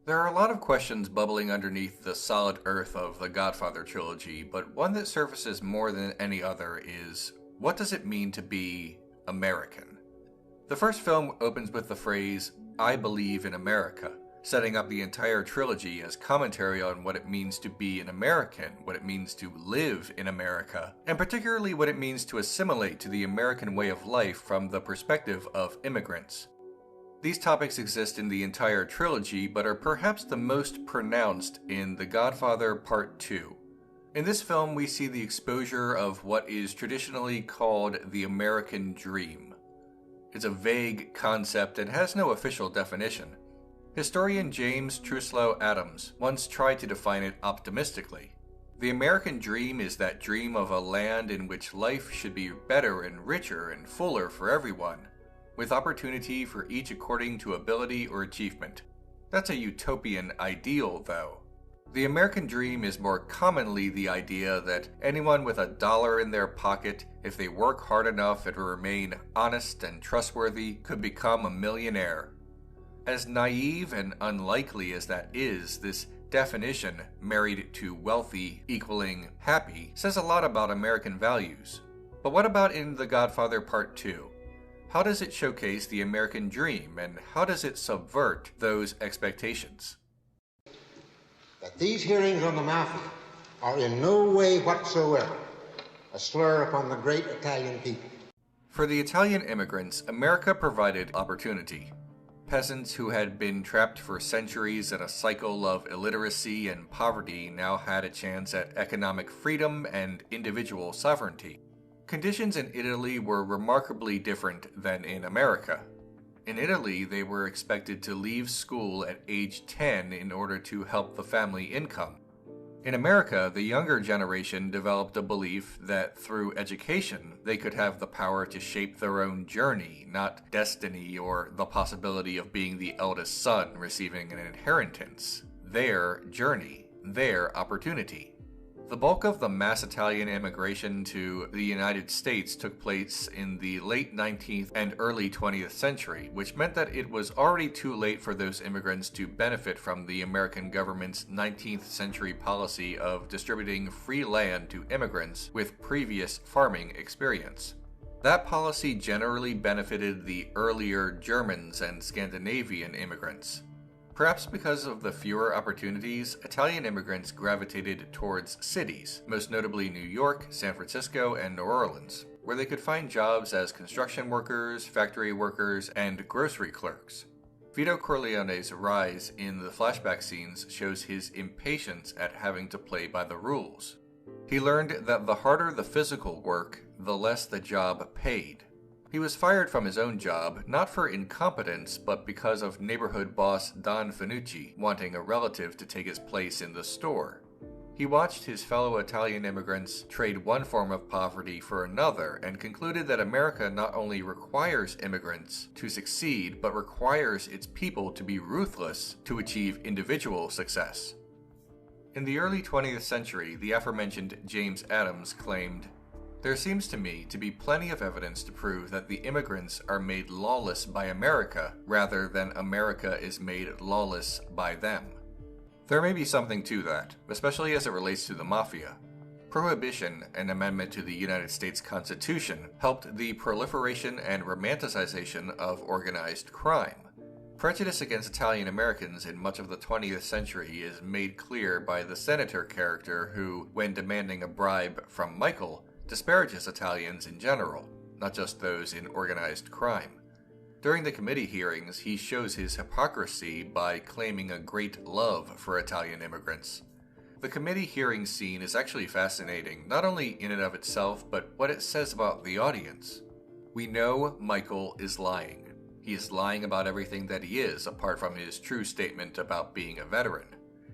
There are a lot of questions bubbling underneath the solid earth of the Godfather trilogy, but one that surfaces more than any other is, what does it mean to be American? The first film opens with the phrase, "I believe in America," setting up the entire trilogy as commentary on what it means to be an American, what it means to live in America, and particularly what it means to assimilate to the American way of life from the perspective of immigrants. These topics exist in the entire trilogy, but are perhaps the most pronounced in The Godfather Part 2. In this film, we see the exposure of what is traditionally called the American dream. It's a vague concept and has no official definition. Historian James Truslow Adams once tried to define it optimistically. The American dream is that dream of a land in which life should be better and richer and fuller for everyone, with opportunity for each according to ability or achievement. That's a utopian ideal, though. The American dream is more commonly the idea that anyone with $1 in their pocket, if they work hard enough and remain honest and trustworthy, could become a millionaire. As naive and unlikely as that is, this definition, married to wealthy equaling happy, says a lot about American values. But what about in The Godfather Part 2? How does it showcase the American dream, and how does it subvert those expectations? That these hearings on the Mafia are in no way whatsoever a slur upon the great Italian people. For the Italian immigrants, America provided opportunity. Peasants who had been trapped for centuries in a cycle of illiteracy and poverty now had a chance at economic freedom and individual sovereignty. Conditions in Italy were remarkably different than in America. In Italy, they were expected to leave school at age 10 in order to help the family income. In America, the younger generation developed a belief that through education, they could have the power to shape their own journey, not destiny or the possibility of being the eldest son receiving an inheritance. Their journey, their opportunity. The bulk of the mass Italian immigration to the United States took place in the late 19th and early 20th century, which meant that it was already too late for those immigrants to benefit from the American government's 19th century policy of distributing free land to immigrants with previous farming experience. That policy generally benefited the earlier Germans and Scandinavian immigrants. Perhaps because of the fewer opportunities, Italian immigrants gravitated towards cities, most notably New York, San Francisco, and New Orleans, where they could find jobs as construction workers, factory workers, and grocery clerks. Vito Corleone's rise in the flashback scenes shows his impatience at having to play by the rules. He learned that the harder the physical work, the less the job paid. He was fired from his own job, not for incompetence, but because of neighborhood boss Don Finucci wanting a relative to take his place in the store. He watched his fellow Italian immigrants trade one form of poverty for another and concluded that America not only requires immigrants to succeed, but requires its people to be ruthless to achieve individual success. In the early 20th century, the aforementioned James Adams claimed, "There seems to me to be plenty of evidence to prove that the immigrants are made lawless by America rather than America is made lawless by them." There may be something to that, especially as it relates to the Mafia. Prohibition, an amendment to the United States Constitution, helped the proliferation and romanticization of organized crime. Prejudice against Italian Americans in much of the 20th century is made clear by the senator character who, when demanding a bribe from Michael, disparages Italians in general, not just those in organized crime. During the committee hearings, he shows his hypocrisy by claiming a great love for Italian immigrants. The committee hearing scene is actually fascinating, not only in and of itself, but what it says about the audience. We know Michael is lying. He is lying about everything that he is, apart from his true statement about being a veteran.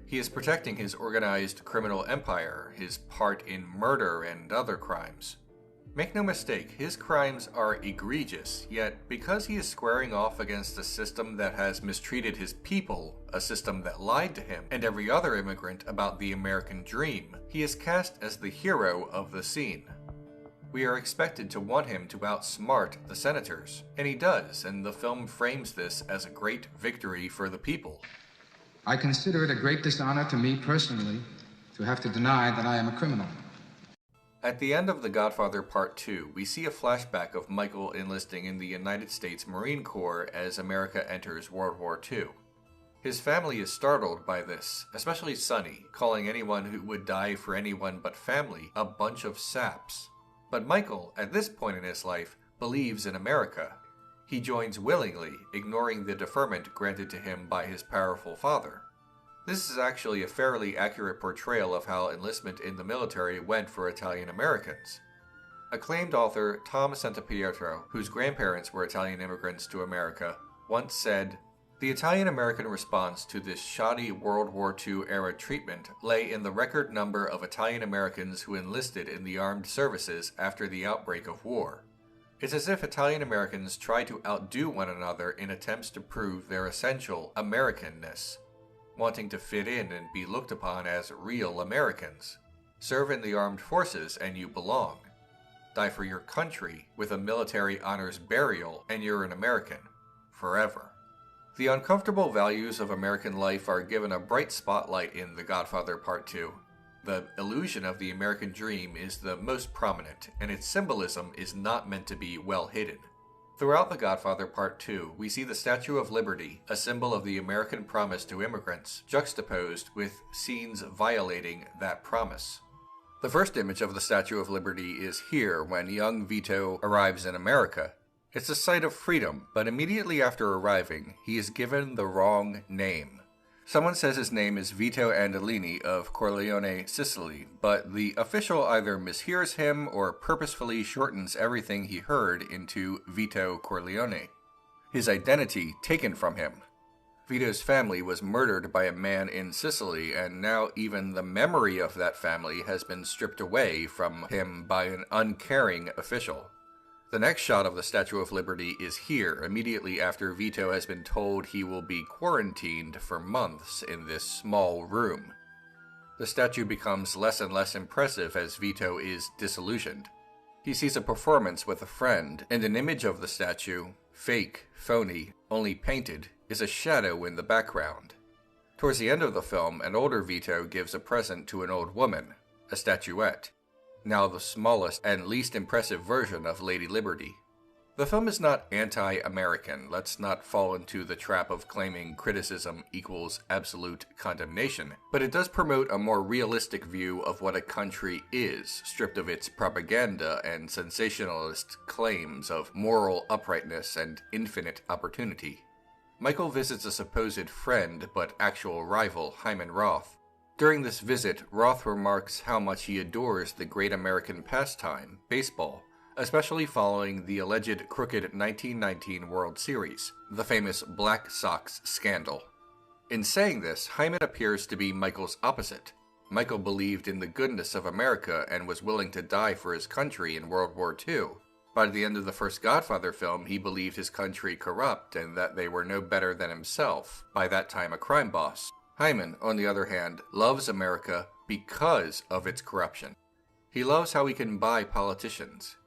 He is protecting his organized criminal empire, his part in murder and other crimes. Make no mistake, his crimes are egregious, yet because he is squaring off against a system that has mistreated his people, a system that lied to him and every other immigrant about the American dream, he is cast as the hero of the scene. We are expected to want him to outsmart the senators, and he does, and the film frames this as a great victory for the people. I consider it a great dishonor to me personally to have to deny that I am a criminal. At the end of The Godfather Part 2, we see a flashback of Michael enlisting in the United States Marine Corps as America enters World War II. His family is startled by this, especially Sonny, calling anyone who would die for anyone but family a bunch of saps. But Michael, at this point in his life, believes in America. He joins willingly, ignoring the deferment granted to him by his powerful father. This is actually a fairly accurate portrayal of how enlistment in the military went for Italian Americans. Acclaimed author Tom Santapietro, whose grandparents were Italian immigrants to America, once said, "The Italian-American response to this shoddy World War II era treatment lay in the record number of Italian Americans who enlisted in the armed services after the outbreak of war. It's as if Italian Americans tried to outdo one another in attempts to prove their essential Americanness, wanting to fit in and be looked upon as real Americans. Serve in the armed forces and you belong. Die for your country with a military honors burial and you're an American. Forever." The uncomfortable values of American life are given a bright spotlight in The Godfather Part 2. The illusion of the American dream is the most prominent, and its symbolism is not meant to be well hidden. Throughout The Godfather Part 2, we see the Statue of Liberty, a symbol of the American promise to immigrants, juxtaposed with scenes violating that promise. The first image of the Statue of Liberty is here when young Vito arrives in America. It's a site of freedom, but immediately after arriving, he is given the wrong name. Someone says his name is Vito Andolini of Corleone, Sicily, but the official either mishears him or purposefully shortens everything he heard into Vito Corleone. His identity taken from him. Vito's family was murdered by a man in Sicily, and now even the memory of that family has been stripped away from him by an uncaring official. The next shot of the Statue of Liberty is here, immediately after Vito has been told he will be quarantined for months in this small room. The statue becomes less and less impressive as Vito is disillusioned. He sees a performance with a friend, and an image of the statue, fake, phony, only painted, is a shadow in the background. Towards the end of the film, an older Vito gives a present to an old woman, a statuette, now the smallest and least impressive version of Lady Liberty. The film is not anti-American. Let's not fall into the trap of claiming criticism equals absolute condemnation, but it does promote a more realistic view of what a country is, stripped of its propaganda and sensationalist claims of moral uprightness and infinite opportunity. Michael visits a supposed friend but actual rival, Hyman Roth. During this visit, Roth remarks how much he adores the great American pastime, baseball, especially following the alleged crooked 1919 World Series, the famous Black Sox scandal. In saying this, Hyman appears to be Michael's opposite. Michael believed in the goodness of America and was willing to die for his country in World War II. By the end of the first Godfather film, he believed his country corrupt and that they were no better than himself, by that time a crime boss. Hyman, on the other hand, loves America because of its corruption. He loves how he can buy politicians.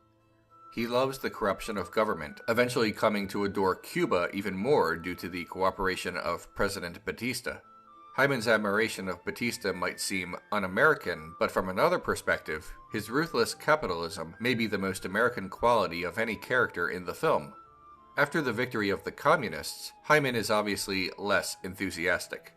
He loves the corruption of government, eventually coming to adore Cuba even more due to the cooperation of President Batista. Hyman's admiration of Batista might seem un-American, but from another perspective, his ruthless capitalism may be the most American quality of any character in the film. After the victory of the communists, Hyman is obviously less enthusiastic.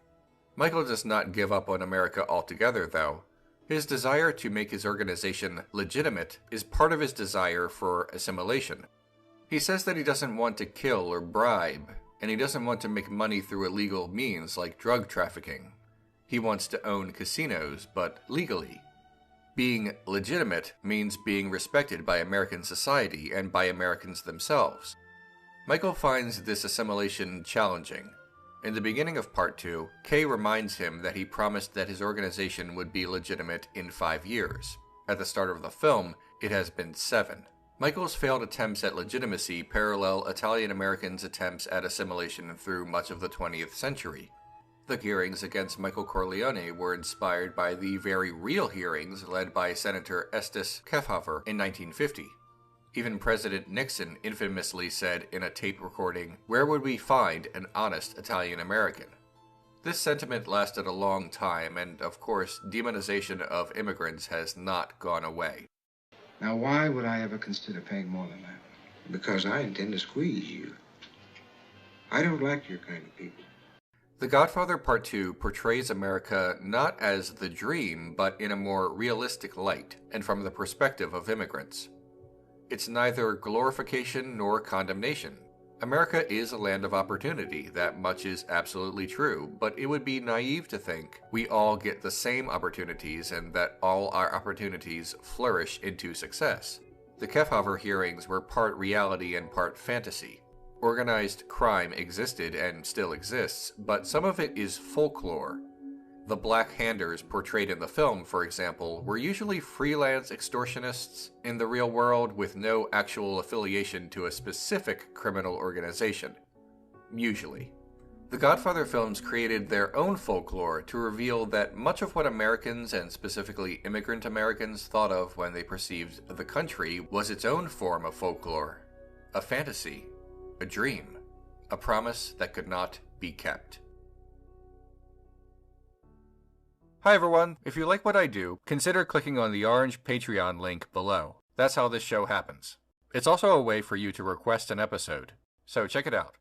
Michael does not give up on America altogether, though. His desire to make his organization legitimate is part of his desire for assimilation. He says that he doesn't want to kill or bribe, and he doesn't want to make money through illegal means like drug trafficking. He wants to own casinos, but legally. Being legitimate means being respected by American society and by Americans themselves. Michael finds this assimilation challenging. In the beginning of Part 2, Kay reminds him that he promised that his organization would be legitimate in 5 years. At the start of the film, it has been 7. Michael's failed attempts at legitimacy parallel Italian Americans' attempts at assimilation through much of the 20th century. The hearings against Michael Corleone were inspired by the very real hearings led by Senator Estes Kefauver in 1950. Even President Nixon infamously said in a tape recording, "Where would we find an honest Italian American?" This sentiment lasted a long time, and of course, demonization of immigrants has not gone away. Now, why would I ever consider paying more than that? Because I intend to squeeze you. I don't like your kind of people. The Godfather Part 2 portrays America not as the dream, but in a more realistic light, and from the perspective of immigrants. It's neither glorification nor condemnation. America is a land of opportunity, that much is absolutely true, but it would be naive to think we all get the same opportunities and that all our opportunities flourish into success. The Kefauver hearings were part reality and part fantasy. Organized crime existed and still exists, but some of it is folklore. The Black Handers portrayed in the film, for example, were usually freelance extortionists in the real world with no actual affiliation to a specific criminal organization. Usually. The Godfather films created their own folklore to reveal that much of what Americans, and specifically immigrant Americans, thought of when they perceived the country was its own form of folklore. A fantasy. A dream. A promise that could not be kept. Hi everyone, if you like what I do, consider clicking on the orange Patreon link below. That's how this show happens. It's also a way for you to request an episode, so check it out.